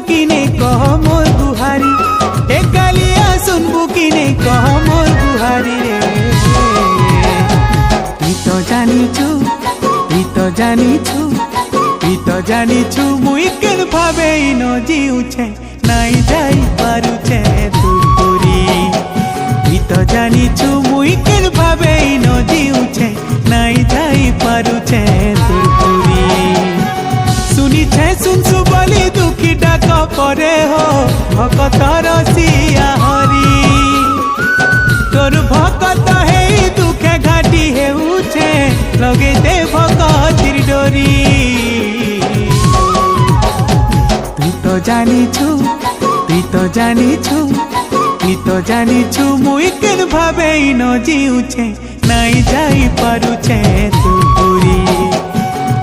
कि नहीं कह मोर गुहारी ए कालिया सुनबू कि नहीं कह मोर गुहारी रे तु तो जानिछु मुई केन भावे न जीउछे नाई जाई पारुछे तुरपुरी तु तो जानिछु मुई केन भावे न जीउछे नाई जाई पारुछे तुरपुरी सुनिछे सुनसु बोली दुखी डाक परे हो भकतर सिया हरी तोर भकत हे दुखे घाटी हेउछे लगे दे भकतिर डोरी तु तो जानिछु मुई केन भावे न जीउछे नाई जाई पारुछे तुरपुरी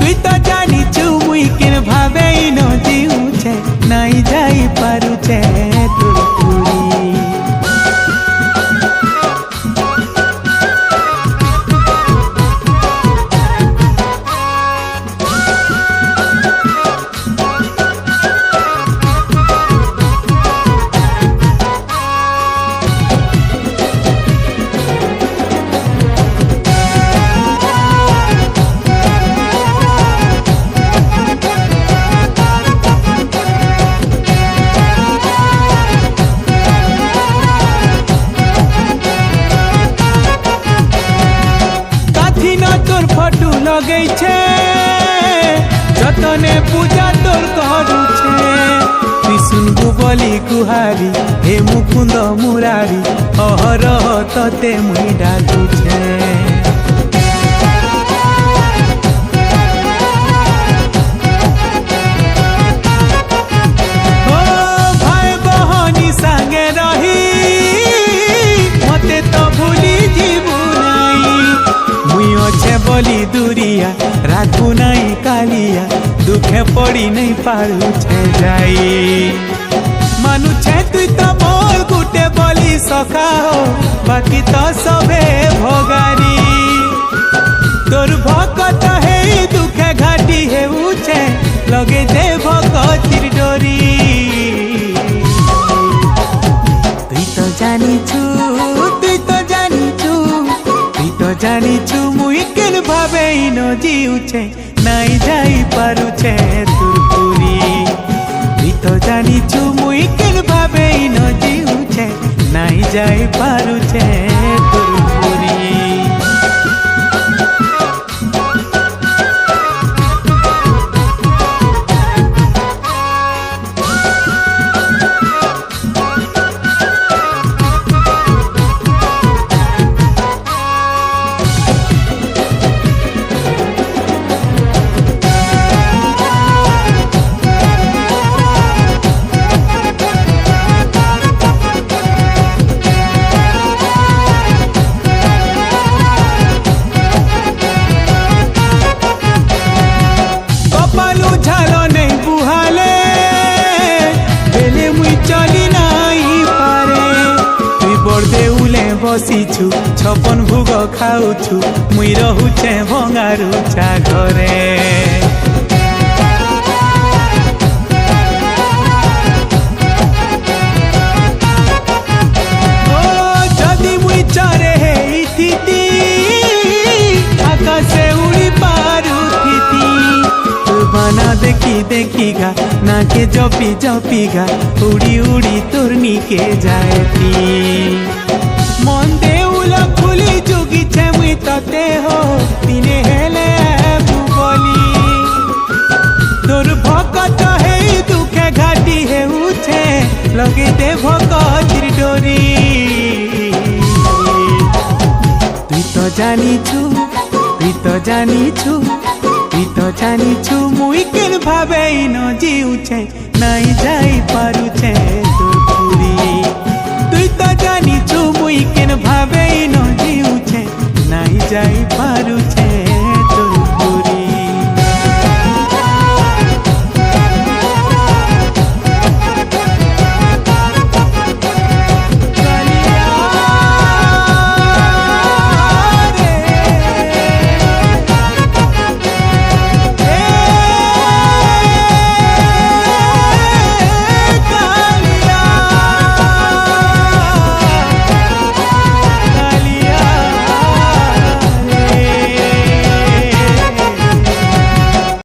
तु तो जानिछु मुई केन भावे न जीउछे नाई जाई पारुछे तुरपुरी तोर फटू लगे छे जतने पूजा तोर करुछे तुई सुनबू बोली गुहारी हे मुकुंद मुरारी अहरह तते मुई डाकुछे ओ भाई बहनी संगे रही मते तो भूली जीवू अच्छे बोली दूरिया राखू नहीं कालिया दुखे पड़ी नहीं पारू छे जाई मानु छे तुई तो मोर गुटे बोली सखा हो बाकी तो सबे भोगारी तोर भकत हे दुखे घाटी हे उछे लगे दे भकतिर डोरी तुई तो जानिछु मुई केन भावे न जीउछे नाई जाई पारुछे तुरपुरी तुई तो जानिछु मुई केन भावे न जीउछे नाई जाई पारुछे तुरपुरी बसीछु छपन भोग खाऊछु मुई रहुछे भंगारू चा घरे ओ जदि मुई चरे हेइथिति आकाशे उड़ी पारुथिति तू बना देखिगा ना के जपी उड़ी उड़ी तोरनी के जाएती मन देउल खुली जुगी छे मुई तते हो दिने हेले बोली तोर भकत हे दुखे घाटी हे उछे लगे दे भकतिर डोरी तुई तो जानिछु मुई केन भावे न जीउछे नाई जाई पारुछे तुरपुरी तुई तो जानिछु मुई केन भावे न जीउछे नाई जाई पारुछे